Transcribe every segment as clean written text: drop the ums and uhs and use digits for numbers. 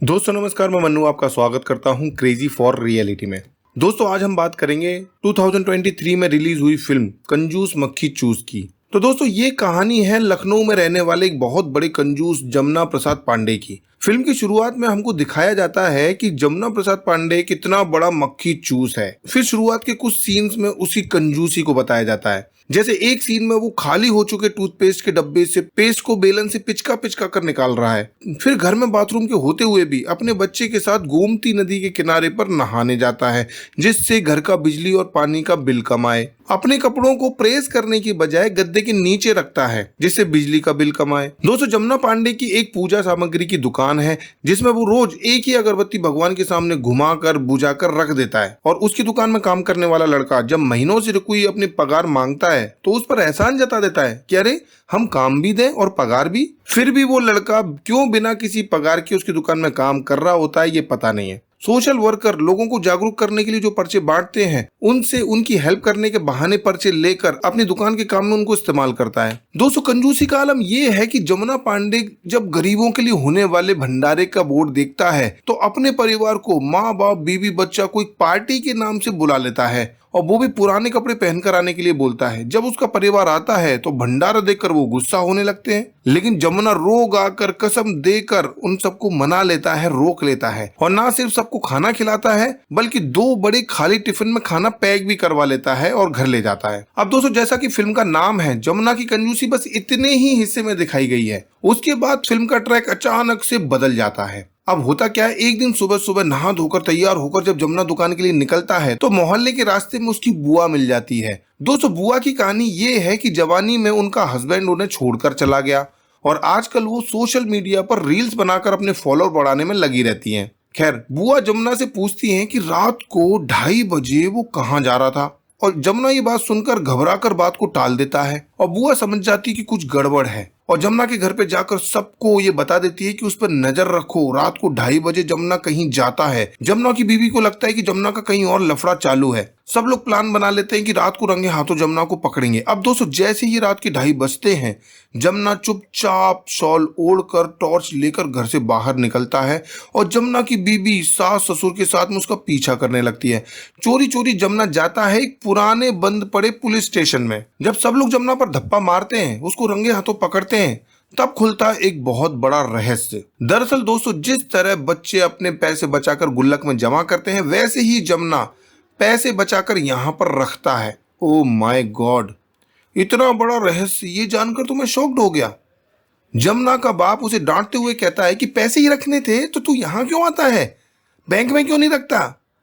दोस्तों नमस्कार, मैं मन्नू आपका स्वागत करता हूं क्रेजी फॉर रियलिटी में। दोस्तों आज हम बात करेंगे 2023 में रिलीज हुई फिल्म कंजूस मक्खी चूस की। तो दोस्तों ये कहानी है लखनऊ में रहने वाले एक बहुत बड़े कंजूस जमुना प्रसाद पांडे की। फिल्म की शुरुआत में हमको दिखाया जाता है कि जमुना प्रसाद पांडे कितना बड़ा मक्खी चूस है। फिर शुरुआत के कुछ सीन्स में उसी कंजूसी को बताया जाता है। जैसे एक सीन में वो खाली हो चुके टूथपेस्ट के डब्बे से पेस्ट को बेलन से पिचका पिचका कर निकाल रहा है। फिर घर में बाथरूम के होते हुए भी अपने बच्चे के साथ गोमती नदी के किनारे पर नहाने जाता है, जिससे घर का बिजली और पानी का बिल कम आए। अपने कपड़ों को प्रेस करने की बजाय गद्दे के नीचे रखता है, जिससे बिजली का बिल कम आए। दोस्तों जमुना पांडे की एक पूजा सामग्री की दुकान है, जिसमें वो रोज एक ही अगरबत्ती भगवान के सामने घुमाकर बुझाकर रख देता है। और उसकी दुकान में काम करने वाला लड़का जब महीनों से कोई अपनी पगार मांगता है तो उस पर एहसान जता देता है कि अरे हम काम भी दें और पगार भी। फिर भी वो लड़का क्यों बिना किसी पगार के उसकी दुकान में काम कर रहा होता है ये पता नहीं है। सोशल वर्कर लोगों को जागरूक करने के लिए जो पर्चे बांटते हैं, उनसे उनकी हेल्प करने के बहाने पर्चे लेकर अपनी दुकान के काम में उनको इस्तेमाल करता है। दोस्तों कंजूसी का आलम ये है कि जमुना पांडे जब गरीबों के लिए होने वाले भंडारे का बोर्ड देखता है तो अपने परिवार को माँ बाप बीवी बच्चा को एक पार्टी के नाम से बुला लेता है, और वो भी पुराने कपड़े पहनकर आने के लिए बोलता है। जब उसका परिवार आता है तो भंडारा देखकर वो गुस्सा होने लगते हैं, लेकिन जमुना रोग आकर कसम देकर उन सबको मना लेता है, रोक लेता है, और ना सिर्फ सबको खाना खिलाता है बल्कि 2 बड़े खाली टिफिन में खाना पैक भी करवा लेता है और घर ले जाता है। अब दोस्तों जैसा कि फिल्म का नाम है, जमुना की कंजूसी बस इतने ही हिस्से में दिखाई गई है। उसके बाद फिल्म का ट्रैक अचानक से बदल जाता है। अब होता क्या है, एक दिन सुबह सुबह नहा धोकर तैयार होकर जब जमुना दुकान के लिए निकलता है तो मोहल्ले के रास्ते में उसकी बुआ मिल जाती है। दोस्तों बुआ की कहानी ये है कि जवानी में उनका हस्बैंड उन्हें छोड़कर चला गया और आजकल वो सोशल मीडिया पर रील्स बनाकर अपने फॉलोअर बढ़ाने में लगी रहती हैं। खैर बुआ जमुना से पूछती हैं कि रात को 2:30 बजे वो कहाँ जा रहा था, और जमुना ये बात सुनकर घबराकर बात को टाल देता है, और बुआ समझ जाती कि कुछ गड़बड़ है और जमुना के घर पे जाकर सबको ये बता देती है कि उस पर नजर रखो, रात को 2:30 बजे जमुना कहीं जाता है। जमुना की बीवी को लगता है कि जमुना का कहीं और लफड़ा चालू है। सब लोग प्लान बना लेते हैं कि रात को रंगे हाथों जमुना को पकड़ेंगे। अब दोस्तों जैसे ही रात के 2:30 बजते हैं, जमुना चुपचाप शॉल ओढ़कर टॉर्च लेकर घर से बाहर निकलता है और जमुना की बीबी सास ससुर के साथ में उसका पीछा करने लगती है। चोरी चोरी जमुना जाता है एक पुराने बंद पड़े पुलिस स्टेशन में। जब सब लोग जमुना पर धप्पा मारते हैं, उसको रंगे हाथों पकड़ते हैं, तब खुलता है एक बहुत बड़ा रहस्य। दरअसल दोस्तों जिस तरह बच्चे अपने पैसे बचाकर गुल्लक में जमा करते हैं, वैसे ही जमुना पैसे बचाकर यहाँ पर रखता है। ओ माय गॉड, इतना बड़ा रहस्य, ये जानकर तो मैं शॉक्ड हो गया। जमुना का बाप उसे डांटते हुए कहता है कि पैसे ही रखने थे तो तू यहाँ क्यों आता है, बैंक में क्यों नहीं रखता।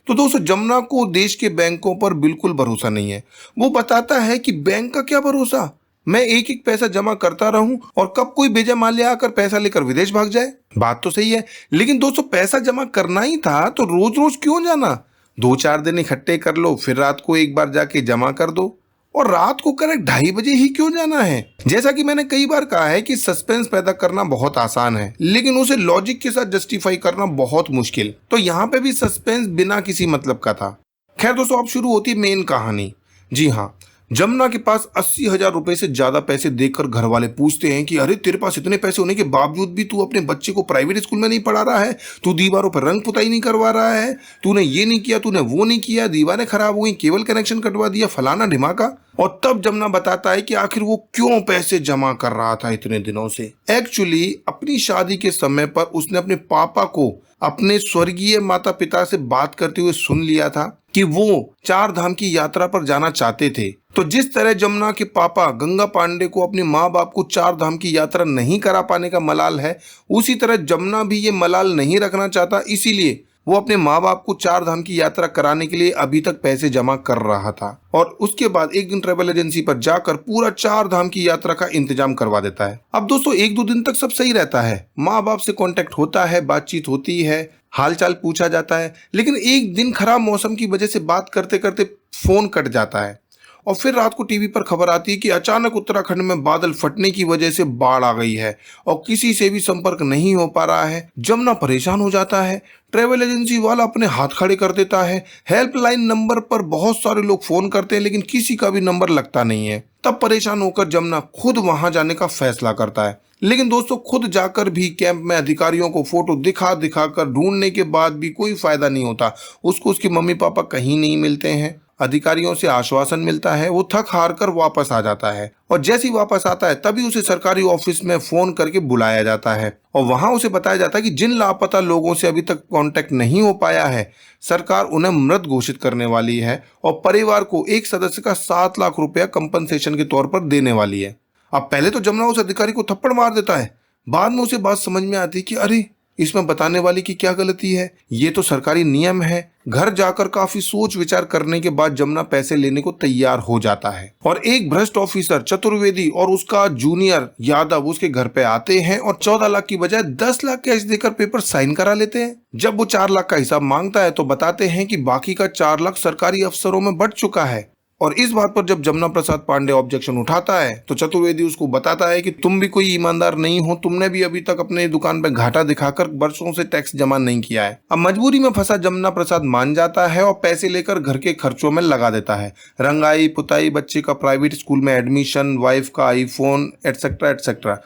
तो दोस्तों जमुना को देश के बैंकों पर बिल्कुल भरोसा नहीं है। वो बताता है कि बैंक का क्या भरोसा, मैं एक एक पैसा जमा करता रहूं और कब कोई बेजा माल्या आकर पैसा लेकर विदेश भाग जाए। बात तो सही है, लेकिन दोस्तों पैसा जमा करना ही था तो रोज रोज क्यों जाना। 2-4 दिन इकट्ठे कर लो, फिर रात को एक बार जाके जमा कर दो, और रात को करेक्ट 2:30 बजे ही क्यों जाना है। जैसा कि मैंने कई बार कहा है कि सस्पेंस पैदा करना बहुत आसान है, लेकिन उसे लॉजिक के साथ जस्टिफाई करना बहुत मुश्किल। तो यहाँ पे भी सस्पेंस बिना किसी मतलब का था। खैर दोस्तों अब शुरू होती मेन कहानी। जी हाँ, जमुना के पास 80,000 रुपए से ज्यादा पैसे देखकर घर वाले पूछते हैं कि अरे तेरे पास इतने पैसे होने के बावजूद भी तू अपने बच्चे को प्राइवेट स्कूल में नहीं पढ़ा रहा है, तू दीवारों पर रंग पुताई नहीं करवा रहा है, तूने ये नहीं किया, तूने वो नहीं किया, दीवारें खराब हो गई, केबल कनेक्शन कटवा दिया, फलाना ढिमाका। और तब जमुना बताता है कि आखिर वो क्यों पैसे जमा कर रहा था इतने दिनों से। एक्चुअली अपनी शादी के समय पर उसने अपने पापा को अपने स्वर्गीय माता पिता से बात करते हुए सुन लिया था कि वो 4 धाम की यात्रा पर जाना चाहते थे। तो जिस तरह जमुना के पापा गंगा पांडे को अपने माँ बाप को 4 धाम की यात्रा नहीं करा पाने का मलाल है, उसी तरह जमुना भी ये मलाल नहीं रखना चाहता, इसीलिए वो अपने माँ बाप को 4 धाम की यात्रा कराने के लिए अभी तक पैसे जमा कर रहा था। और उसके बाद एक दिन ट्रेवल एजेंसी पर जाकर पूरा 4 धाम की यात्रा का इंतजाम करवा देता है। अब दोस्तों 1-2 दिन तक सब सही रहता है, माँ बाप से कांटेक्ट होता है, बातचीत होती है, हालचाल पूछा जाता है, लेकिन एक दिन खराब मौसम की वजह से बात करते करते फोन कट जाता है। और फिर रात को टीवी पर खबर आती है कि अचानक उत्तराखंड में बादल फटने की वजह से बाढ़ आ गई है और किसी से भी संपर्क नहीं हो पा रहा है। जमुना परेशान हो जाता है, ट्रेवल एजेंसी वाला अपने हाथ खड़े कर देता है, हेल्पलाइन नंबर पर बहुत सारे लोग फोन करते हैं लेकिन किसी का भी नंबर लगता नहीं है। तब परेशान होकर जमुना खुद वहां जाने का फैसला करता है। लेकिन दोस्तों खुद जाकर भी कैंप में अधिकारियों को फोटो दिखा दिखा कर ढूंढने के बाद भी कोई फायदा नहीं होता। उसको उसके मम्मी पापा कहीं नहीं मिलते हैं। अधिकारियों से आश्वासन मिलता है, वो थक हार कर वापस आ जाता है और जैसे ही वापस आता है तभी उसे सरकारी ऑफिस में फोन करके बुलाया जाता है और वहां उसे बताया जाता है कि जिन लापता लोगों से अभी तक कांटेक्ट नहीं हो पाया है, सरकार उन्हें मृत घोषित करने वाली है और परिवार को एक सदस्य का 7 लाख रुपया कंपनसेशन के तौर पर देने वाली है। अब पहले तो जमुना उस अधिकारी को थप्पड़ मार देता है, बाद में उसे बात समझ में आती है कि अरे इसमें बताने वाले की क्या गलती है, ये तो सरकारी नियम है। घर जाकर काफी सोच विचार करने के बाद जमुना पैसे लेने को तैयार हो जाता है और एक भ्रष्ट ऑफिसर चतुर्वेदी और उसका जूनियर यादव उसके घर पे आते हैं और 14 लाख की बजाय 10 लाख कैश देकर पेपर साइन करा लेते हैं। जब वो 4 लाख का हिसाब मांगता है तो बताते हैं कि बाकी का 4 लाख सरकारी अफसरों में बंट चुका है। और इस बात पर जब जमुना प्रसाद पांडे ऑब्जेक्शन उठाता है तो चतुर्वेदी उसको बताता है कि तुम भी कोई ईमानदार नहीं हो, तुमने भी अभी तक अपने दुकान पर घाटा दिखाकर वर्षों से टैक्स जमा नहीं किया है। अब मजबूरी में फंसा जमुना प्रसाद मान जाता है और पैसे लेकर घर के खर्चों में लगा देता है। रंगाई पुताई, बच्चे का प्राइवेट स्कूल में एडमिशन, वाइफ का आईफोन, एटसेट्रा एटसेट्रा।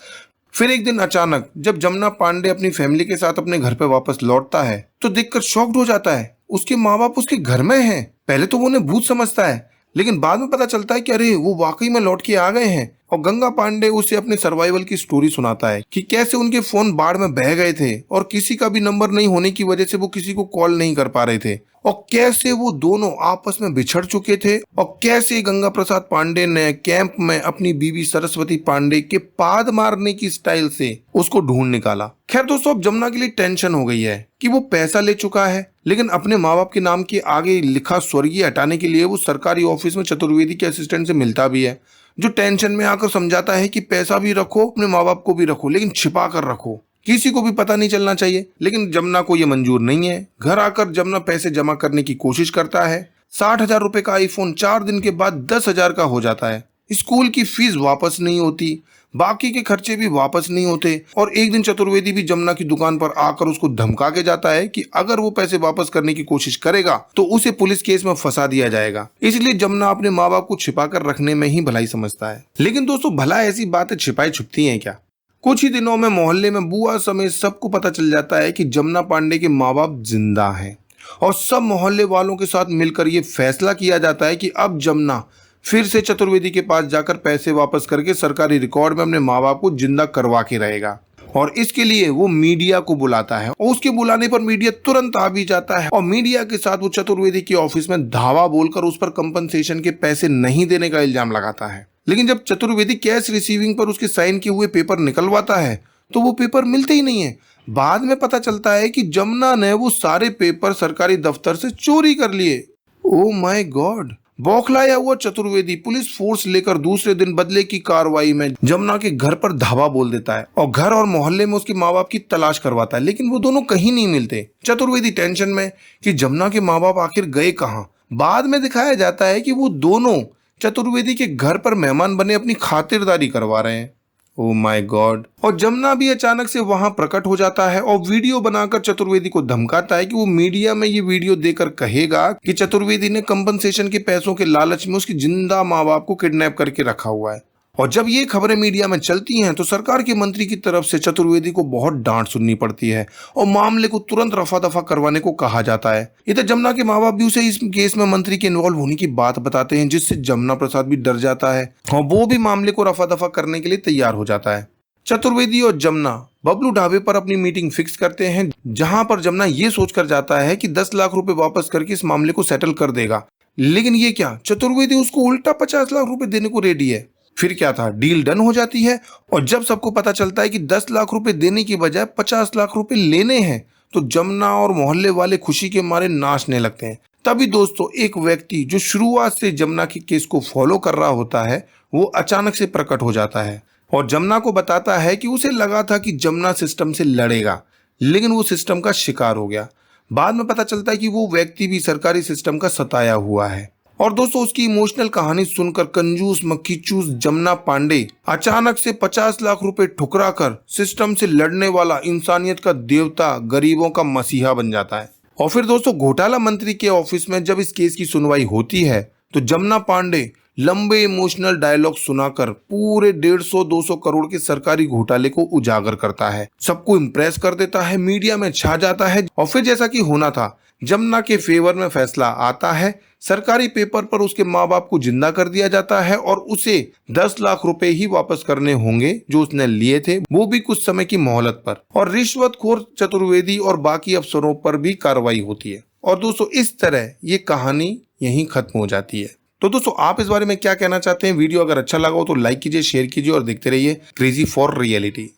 फिर एक दिन अचानक जब जमुना पांडे अपनी फैमिली के साथ अपने घर पे वापस लौटता है तो देखकर शॉक्ड हो जाता है। उसके माँ बाप उसके घर में हैं। पहले तो वो उन्हें भूत समझता है, लेकिन बाद में पता चलता है कि अरे वो वाकई में लौट के आ गए हैं। और गंगा पांडे उसे अपने सर्वाइवल की स्टोरी सुनाता है कि कैसे उनके फोन बाढ़ में बह गए थे और किसी का भी नंबर नहीं होने की वजह से वो किसी को कॉल नहीं कर पा रहे थे और कैसे वो दोनों आपस में बिछड़ चुके थे और कैसे गंगा प्रसाद पांडे ने कैंप में अपनी बीवी सरस्वती पांडे के पाद मारने की स्टाइल से उसको ढूंढ निकाला। खैर दोस्तों, अब जमुना के लिए टेंशन हो गई है कि वो पैसा ले चुका है, लेकिन अपने माँ बाप के नाम के आगे लिखा स्वर्गीय हटाने के लिए वो सरकारी ऑफिस में चतुर्वेदी के असिस्टेंट से मिलता भी है, जो टेंशन में आकर समझाता है कि पैसा भी रखो, अपने माँ बाप को भी रखो, लेकिन छिपा कर रखो, किसी को भी पता नहीं चलना चाहिए। लेकिन जमुना को यह मंजूर नहीं है। घर आकर जमुना पैसे जमा करने की कोशिश करता है। 60,000 रुपए का आईफोन 4 दिन के बाद 10,000 का हो जाता है। स्कूल की फीस वापस नहीं होती, बाकी के खर्चे भी वापस नहीं होते और एक दिन चतुर्वेदी भी जमुना की दुकान पर आकर उसको धमका के जाता है कि अगर वो पैसे वापस करने की कोशिश करेगा तो उसे पुलिस केस में फंसा दिया जाएगा। इसलिए जमुना अपने माँ बाप को छिपा कर रखने में ही भलाई समझता है। लेकिन दोस्तों, भला ऐसी बातें छिपाई छुपती हैं क्या? कुछ ही दिनों में मोहल्ले में बुआ समेत सबको पता चल जाता है कि जमुना पांडे के माँ बाप जिंदा हैं और सब मोहल्ले वालों के साथ मिलकर ये फैसला किया जाता है कि अब जमुना फिर से चतुर्वेदी के पास जाकर पैसे वापस करके सरकारी रिकॉर्ड में अपने माँ बाप को जिंदा करवा के रहेगा। और इसके लिए वो मीडिया को बुलाता है और उसके बुलाने पर मीडिया तुरंत आ भी जाता है और मीडिया के साथ वो चतुर्वेदी के ऑफिस में धावा बोलकर उस पर कंपनसेशन के पैसे नहीं देने का इल्जाम लगाता है। लेकिन जब चतुर्वेदी कैश रिसीविंग पर उसके साइन किए हुए पेपर निकलवाता है तो वो पेपर मिलते ही नहीं है। बाद में पता चलता है कि जमुना ने वो सारे पेपर सरकारी दफ्तर से चोरी कर लिए। Oh my God! बौखलाया हुआ चतुर्वेदी पुलिस फोर्स लेकर दूसरे दिन बदले की कार्रवाई में जमुना के घर पर धावा बोल देता है और घर और मोहल्ले में उसके माँ बाप की तलाश करवाता है, लेकिन वो दोनों कहीं नहीं मिलते। चतुर्वेदी टेंशन में कि जमुना के माँ बाप आखिर गए कहाँ। बाद में दिखाया जाता है कि वो दोनों चतुर्वेदी के घर पर मेहमान बने अपनी खातिरदारी करवा रहे हैं। Oh my God! और जमुना भी अचानक से वहां प्रकट हो जाता है और वीडियो बनाकर चतुर्वेदी को धमकाता है कि वो मीडिया में ये वीडियो देकर कहेगा कि चतुर्वेदी ने कंपनसेशन के पैसों के लालच में उसकी जिंदा माँ बाप को किडनैप करके रखा हुआ है। और जब ये खबरें मीडिया में चलती हैं तो सरकार के मंत्री की तरफ से चतुर्वेदी को बहुत डांट सुननी पड़ती है और मामले को तुरंत रफा दफा करवाने को कहा जाता है। इधर जमुना के माँ बाप भी उसे इस केस में मंत्री के इन्वॉल्व होने की बात बताते हैं, जिससे जमुना प्रसाद भी डर जाता है और वो भी मामले को रफा दफा करने के लिए तैयार हो जाता है। चतुर्वेदी और जमुना बबलू ढाबे पर अपनी मीटिंग फिक्स करते हैं, जहां पर जमुना ये सोचकर जाता है कि 10 लाख रुपए वापस करके इस मामले को सेटल कर देगा। लेकिन ये क्या, चतुर्वेदी उसको उल्टा 50 लाख रुपए देने को रेडी है। फिर क्या था, डील डन हो जाती है और जब सबको पता चलता है कि 10 लाख रुपए देने की बजाय 50 लाख रुपए लेने हैं तो जमुना और मोहल्ले वाले खुशी के मारे नाचने लगते हैं। तभी दोस्तों, एक व्यक्ति जो शुरुआत से जमुना के केस को फॉलो कर रहा होता है वो अचानक से प्रकट हो जाता है और जमुना को बताता है कि उसे लगा था कि जमुना सिस्टम से लड़ेगा, लेकिन वो सिस्टम का शिकार हो गया। बाद में पता चलता है कि वो व्यक्ति भी सरकारी सिस्टम का सताया हुआ है। और दोस्तों, उसकी इमोशनल कहानी सुनकर कंजूस मक्खी चूस जमुना पांडे अचानक से 50 लाख रुपए ठुकरा कर सिस्टम से लड़ने वाला इंसानियत का देवता, गरीबों का मसीहा बन जाता है। और फिर दोस्तों, घोटाला मंत्री के ऑफिस में जब इस केस की सुनवाई होती है तो जमुना पांडे लंबे इमोशनल डायलॉग सुनाकर पूरे 150-200 करोड़ के सरकारी घोटाले को उजागर करता है, सबको इम्प्रेस कर देता है, मीडिया में छा जाता है और फिर जैसा कि होना था, जमुना के फेवर में फैसला आता है। सरकारी पेपर पर उसके माँ बाप को जिंदा कर दिया जाता है और उसे 10 लाख रुपए ही वापस करने होंगे जो उसने लिए थे, वो भी कुछ समय की मोहलत पर। और रिश्वतखोर चतुर्वेदी और बाकी अफसरों पर भी कार्रवाई होती है। और दोस्तों इस तरह ये कहानी यहीं खत्म हो जाती है। तो दोस्तों आप इस बारे में क्या कहना चाहते हैं? वीडियो अगर अच्छा लगा हो तो लाइक कीजिए, शेयर कीजिए और देखते रहिए क्रेजी फॉर रियलिटी।